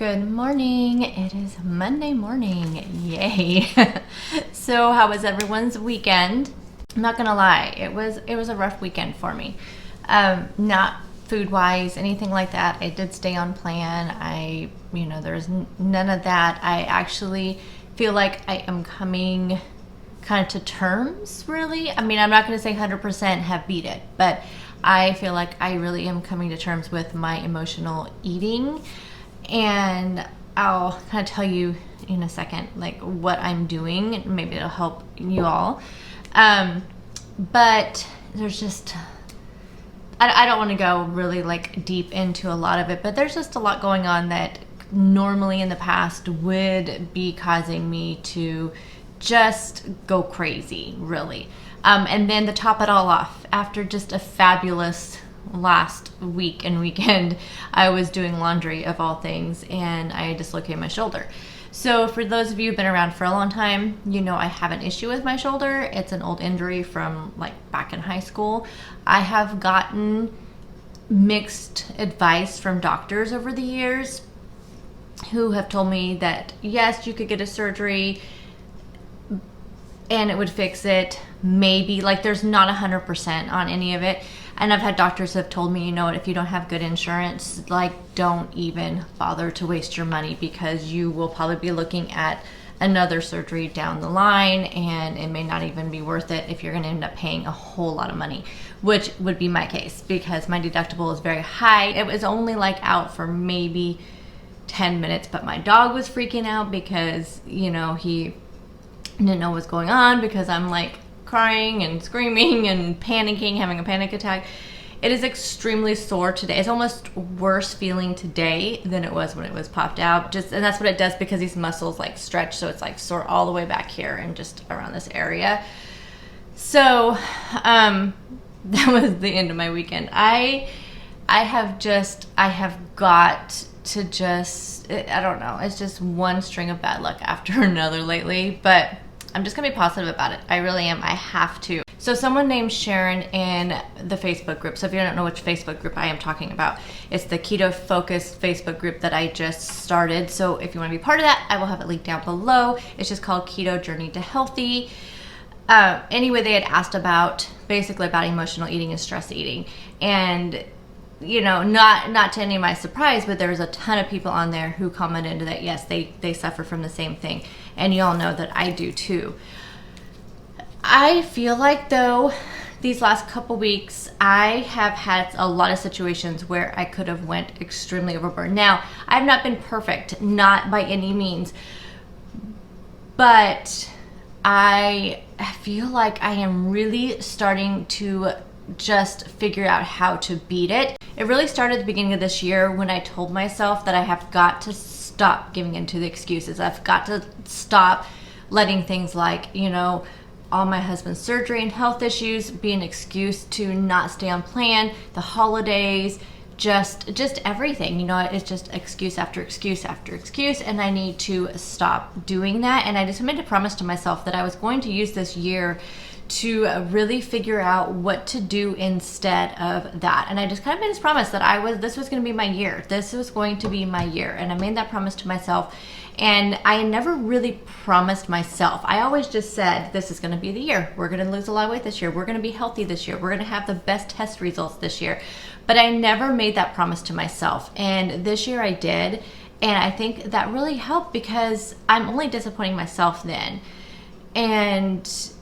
Good morning. It is Monday morning. Yay. So how was everyone's weekend? I'm not gonna lie, it was a rough weekend for me. Not food wise, anything like that. I did stay on plan. There's none of that. I actually feel like I am coming kind of to terms, really. I mean, I'm not gonna say 100% have beat it, but I feel like I really am coming to terms with my emotional eating. And I'll kind of tell you in a second, like what I'm doing. Maybe it'll help you all. But there's just, I don't want to go really like deep into a lot of it, but there's just a lot going on that normally in the past would be causing me to just go crazy, really. And then to top it all off, after just a fabulous last week and weekend, I was doing laundry of all things, and I dislocated my shoulder. So for those of you who've been around for a long time, you know I have an issue with my shoulder. It's an old injury from like back in high school. I have gotten mixed advice from doctors over the years who have told me that yes, you could get a surgery and it would fix it. Maybe, like, there's not 100% on any of it. And I've had doctors have told me, you know what, if you don't have good insurance, like, don't even bother to waste your money, because you will probably be looking at another surgery down the line, and it may not even be worth it if you're going to end up paying a whole lot of money, which would be my case because my deductible is very high. It was only like out for maybe 10 minutes, but my dog was freaking out because, you know, he didn't know what's going on because I'm like crying and screaming and panicking, having a panic attack. It is extremely sore today. It's almost worse feeling today than it was when it was popped out. And that's what it does because these muscles like stretch, so it's like sore all the way back here and just around this area. So that was the end of my weekend. I have got to just, I don't know, it's just one string of bad luck after another lately, but I'm just gonna be positive about it. I really am. I have to. So someone named Sharon in the Facebook group. So if you don't know which Facebook group I am talking about, it's the Keto Focused Facebook group that I just started. So if you want to be part of that, I will have it linked down below. It's just called Keto Journey to Healthy. Anyway, they had asked basically about emotional eating and stress eating. And you know, not to any of my surprise, but there was a ton of people on there who commented that yes, they suffer from the same thing. And you all know that I do too. I feel like though, these last couple weeks, I have had a lot of situations where I could have went extremely overboard. Now, I've not been perfect, not by any means, but I feel like I am really starting to just figure out how to beat it. It really started at the beginning of this year when I told myself that I have got to stop giving into the excuses. I've got to stop letting things like, you know, all my husband's surgery and health issues be an excuse to not stay on plan, the holidays, just everything. You know, it's just excuse after excuse after excuse, and I need to stop doing that. And I just made a promise to myself that I was going to use this year to really figure out what to do instead of that. And I just kind of made this promise that this was going to be my year. This was going to be my year. And I made that promise to myself. And I never really promised myself. I always just said, this is going to be the year. We're going to lose a lot of weight this year. We're going to be healthy this year. We're going to have the best test results this year. But I never made that promise to myself. And this year I did. And I think that really helped because I'm only disappointing myself then. And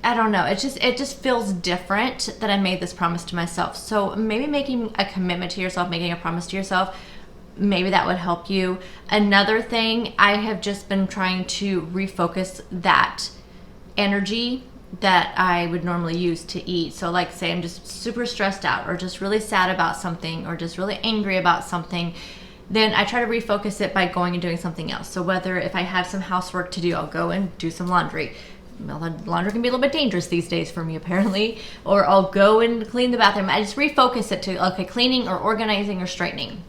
I don't know, it just feels different that I made this promise to myself. So maybe making a commitment to yourself, making a promise to yourself, maybe that would help you. Another thing, I have just been trying to refocus that energy that I would normally use to eat. So like say I'm just super stressed out or just really sad about something or just really angry about something, then I try to refocus it by going and doing something else. So whether if I have some housework to do, I'll go and do some laundry. Well, laundry can be a little bit dangerous these days for me apparently, or I'll go and clean the bathroom. I just refocus it to, okay, cleaning or organizing or straightening.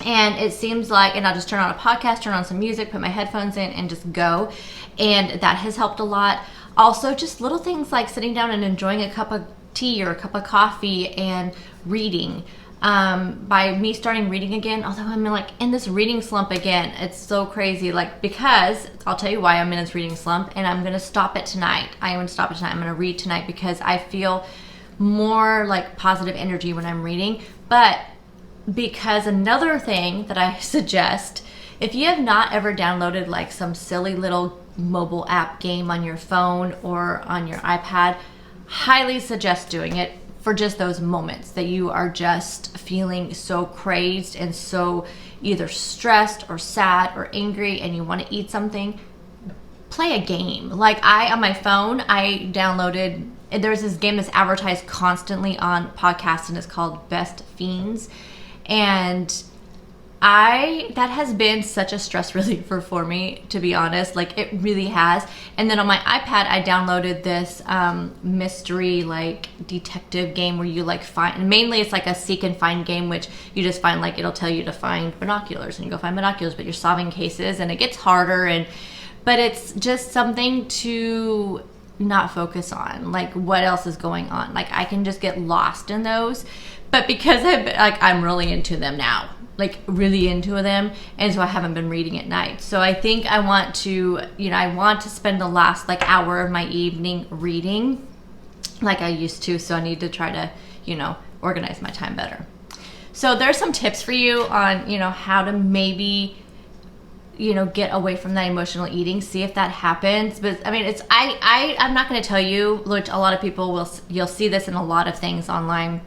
And it seems like, and I'll just turn on a podcast, turn on some music, put my headphones in and just go. And that has helped a lot. Also, just little things like sitting down and enjoying a cup of tea or a cup of coffee and reading. by me starting reading again, although I'm like in this reading slump again. It's so crazy, like, because I'll tell you why I'm in this reading slump, and I'm gonna stop it tonight. I'm gonna read tonight because I feel more like positive energy when I'm reading. But because another thing that I suggest, if you have not ever downloaded like some silly little mobile app game on your phone or on your iPad, highly suggest doing it for just those moments that you are just feeling so crazed and so either stressed or sad or angry and you want to eat something. Play a game. Like, on my phone, I downloaded, there's this game that's advertised constantly on podcasts, and it's called Best Fiends. And that has been such a stress reliever for me, to be honest. Like, it really has. And then on my iPad, I downloaded this mystery, like, detective game where you, like, find, mainly it's like a seek and find game, which you just find, like, it'll tell you to find binoculars, and you go find binoculars, but you're solving cases, and it gets harder, but it's just something to not focus on, like, what else is going on. Like, I can just get lost in those. But because I'm really into them now, like really into them, and so I haven't been reading at night. So I think I want to, I want to spend the last like hour of my evening reading like I used to. So I need to try to, organize my time better. So there's some tips for you on, how to maybe, get away from that emotional eating, see if that happens. But I mean, I'm not going to tell you, which a lot of people you'll see this in a lot of things online.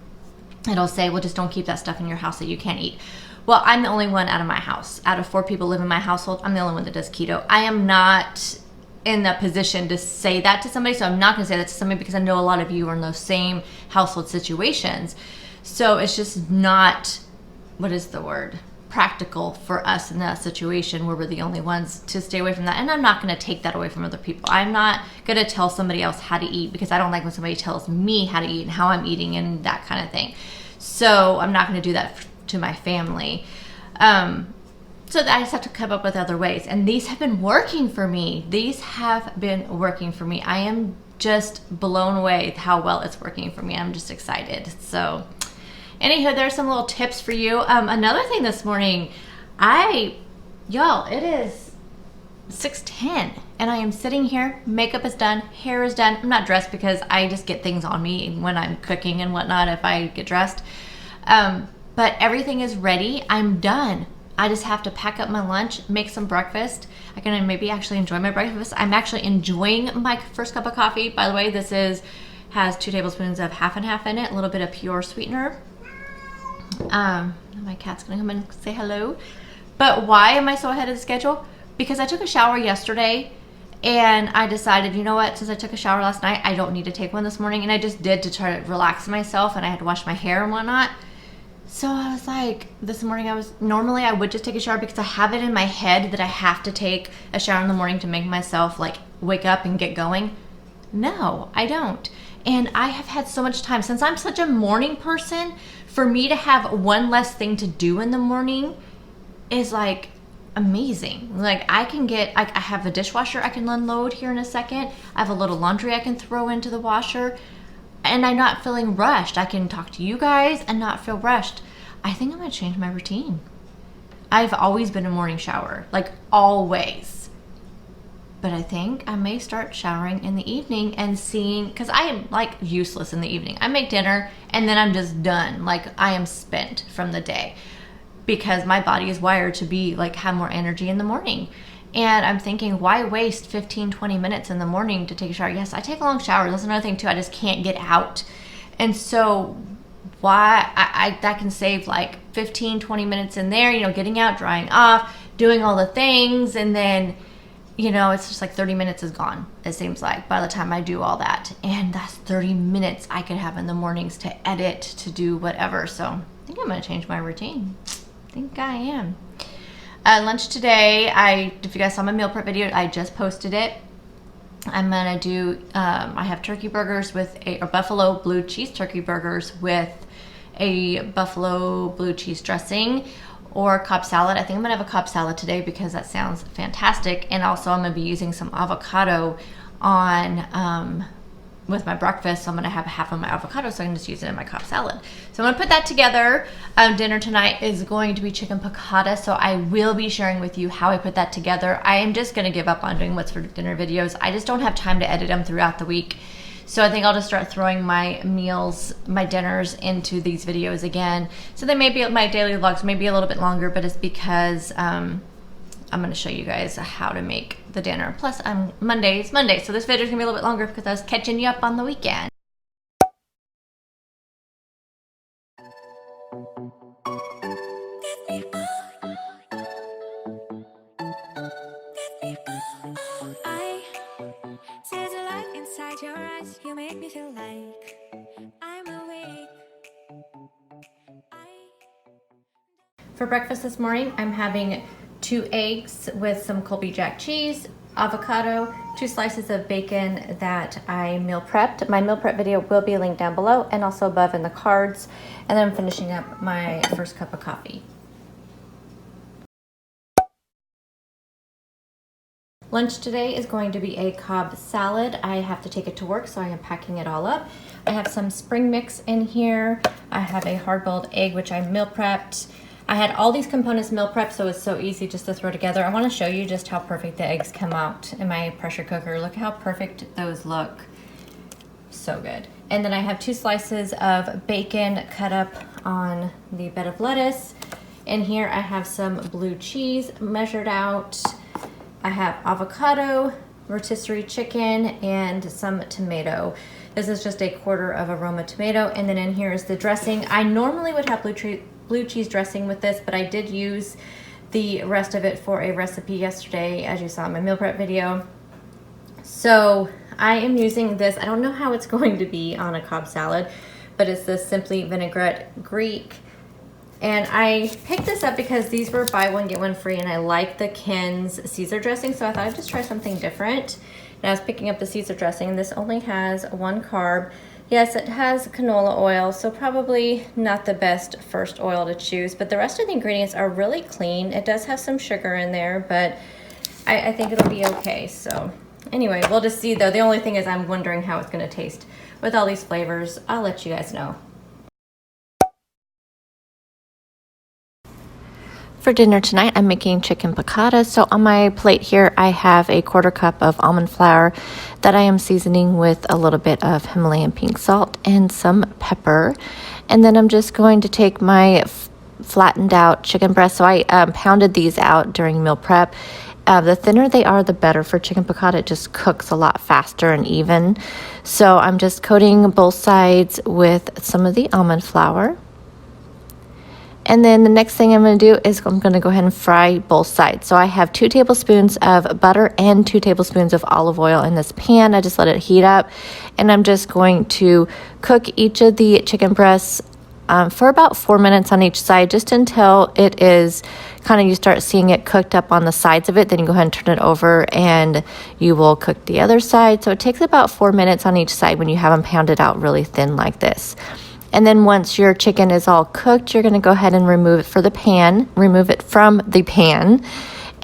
It'll say, well, just don't keep that stuff in your house that you can't eat. Well, I'm the only one out of my house. Out of 4 people live in my household, I'm the only one that does keto. I am not in the position to say that to somebody, so I'm not going to say that to somebody because I know a lot of you are in those same household situations. So it's just not, practical for us in that situation where we're the only ones to stay away from that. And I'm not going to take that away from other people. I'm not going to tell somebody else how to eat because I don't like when somebody tells me how to eat and how I'm eating and that kind of thing. So I'm not going to do that to my family. So I just have to come up with other ways. And these have been working for me. I am just blown away with how well it's working for me. I'm just excited. So anywho, there's some little tips for you. Another thing this morning, it is 6:10 and I am sitting here, makeup is done, hair is done. I'm not dressed because I just get things on me when I'm cooking and whatnot if I get dressed. But everything is ready. I'm done. I just have to pack up my lunch, make some breakfast. I can maybe actually enjoy my breakfast. I'm actually enjoying my first cup of coffee. By the way, this has 2 tablespoons of half and half in it, a little bit of pure sweetener. My cat's gonna come and say hello. But why am I so ahead of the schedule? Because I took a shower yesterday and I decided, you know what, since I took a shower last night, I don't need to take one this morning. And I just did to try to relax myself, and I had to wash my hair and whatnot. So I was like, this morning normally I would just take a shower because I have it in my head that I have to take a shower in the morning to make myself like wake up and get going. No, I don't. And I have had so much time. Since I'm such a morning person, for me to have one less thing to do in the morning is like amazing. Like I have a dishwasher I can unload here in a second. I have a little laundry I can throw into the washer. And I'm not feeling rushed. I can talk to you guys and not feel rushed. I think I'm gonna change my routine. I've always been a morning shower, like always. But I think I may start showering in the evening and seeing, because I am like useless in the evening. I make dinner and then I'm just done. Like I am spent from the day because my body is wired to be like have more energy in the morning. And I'm thinking, why waste 15, 20 minutes in the morning to take a shower? Yes, I take a long shower. That's another thing too. I just can't get out. And so why that can save like 15, 20 minutes in there, getting out, drying off, doing all the things. And then, it's just like 30 minutes is gone, it seems like, by the time I do all that. And that's 30 minutes I could have in the mornings to edit, to do whatever. So I think I'm going to change my routine. I think I am. Lunch today, if you guys saw my meal prep video, I just posted it. I'm gonna do, I have turkey burgers with or buffalo blue cheese turkey burgers with a buffalo blue cheese dressing or Cobb salad. I think I'm gonna have a Cobb salad today because that sounds fantastic. And also I'm gonna be using some avocado on with my breakfast, so I'm gonna have half of my avocado, so I can just use it in my Cobb salad. So I'm gonna put that together. Dinner tonight is going to be chicken piccata, so I will be sharing with you how I put that together. I am just gonna give up on doing what's for dinner videos. I just don't have time to edit them throughout the week. So I think I'll just start throwing my meals, my dinners into these videos again. So they may be, my daily vlogs may be a little bit longer, but it's because I'm gonna show you guys how to make the dinner. Plus, Monday's Monday, so this video is gonna be a little bit longer because I was catching you up on the weekend. For breakfast this morning, I'm having 2 eggs with some Colby Jack cheese, avocado, 2 slices of bacon that I meal prepped. My meal prep video will be linked down below and also above in the cards. And then I'm finishing up my first cup of coffee. Lunch today is going to be a Cobb salad. I have to take it to work, so I am packing it all up. I have some spring mix in here. I have a hard-boiled egg, which I meal prepped. I had all these components meal prepped, so it's so easy just to throw together. I want to show you just how perfect the eggs come out in my pressure cooker. Look how perfect those look. So good. And then I have 2 slices of bacon cut up on the bed of lettuce. In here I have some blue cheese measured out. I have avocado, rotisserie chicken, and some tomato. This is just a quarter of a Roma tomato. And then in here is the dressing. I normally would have blue cheese dressing with this, but I did use the rest of it for a recipe yesterday, as you saw in my meal prep video. So I am using this. I don't know how it's going to be on a Cobb salad, but it's this Simply Vinaigrette Greek. And I picked this up because these were buy one, get one free, and I like the Ken's Caesar dressing, so I thought I'd just try something different. And I was picking up the Caesar dressing. This only has 1 carb. Yes, it has canola oil, so probably not the best first oil to choose, but the rest of the ingredients are really clean. It does have some sugar in there, but I think it'll be okay. So anyway, we'll just see though. The only thing is I'm wondering how it's gonna taste with all these flavors. I'll let you guys know. For dinner tonight, I'm making chicken piccata. So on my plate here, I have a 1/4 cup of almond flour that I am seasoning with a little bit of Himalayan pink salt and some pepper. And then I'm just going to take my flattened out chicken breast. So I pounded these out during meal prep. The thinner they are, the better for chicken piccata. It just cooks a lot faster and even. So I'm just coating both sides with some of the almond flour. And then the next thing I'm going to do is I'm going to go ahead and fry both sides. So I have 2 tablespoons of butter and 2 tablespoons of olive oil in this pan. I just let it heat up. And I'm just going to cook each of the chicken breasts for about 4 minutes on each side, just until it is kind of, you start seeing it cooked up on the sides of it. Then you go ahead and turn it over and you will cook the other side. So it takes about 4 minutes on each side when you have them pounded out really thin like this. And then once your chicken is all cooked, you're going to go ahead and remove it from the pan.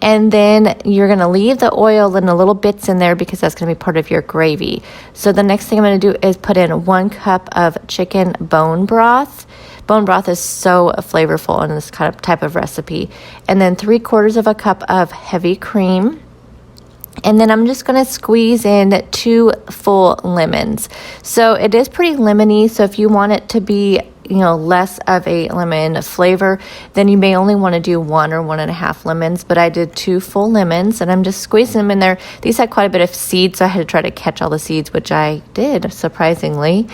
And then you're going to leave the oil and the little bits in there because that's going to be part of your gravy. So the next thing I'm going to do is put in 1 cup of chicken bone broth. Bone broth is so flavorful in this kind of type of recipe. And then 3/4 of a cup of heavy cream. And then I'm just going to squeeze in 2 full lemons. So it is pretty lemony. So if you want it to be, less of a lemon flavor, then you may only want to do 1 or 1.5 lemons. But I did 2 full lemons and I'm just squeezing them in there. These had quite a bit of seeds, so I had to try to catch all the seeds, which I did, surprisingly.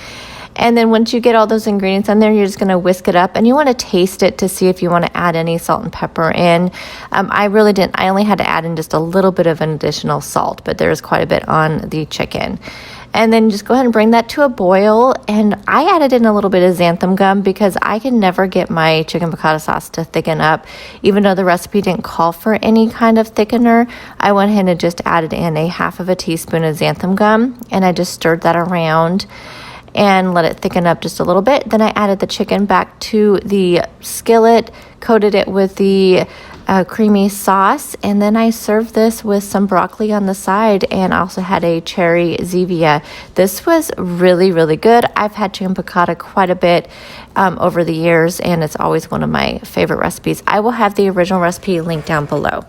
And then once you get all those ingredients in there, you're just going to whisk it up, and you want to taste it to see if you want to add any salt and pepper in. I really didn't. I only had to add in just a little bit of an additional salt, but there's quite a bit on the chicken. And then just go ahead and bring that to a boil. And I added in a little bit of xanthan gum because I can never get my chicken piccata sauce to thicken up. Even though the recipe didn't call for any kind of thickener, I went ahead and just added in a 1/2 teaspoon of xanthan gum, and I just stirred that around and let it thicken up just a little bit. Then I added the chicken back to the skillet, coated it with the creamy sauce, and then I served this with some broccoli on the side, and also had a cherry Zevia. This was really, really good. I've had chicken piccata quite a bit over the years, and it's always one of my favorite recipes. I will have the original recipe linked down below.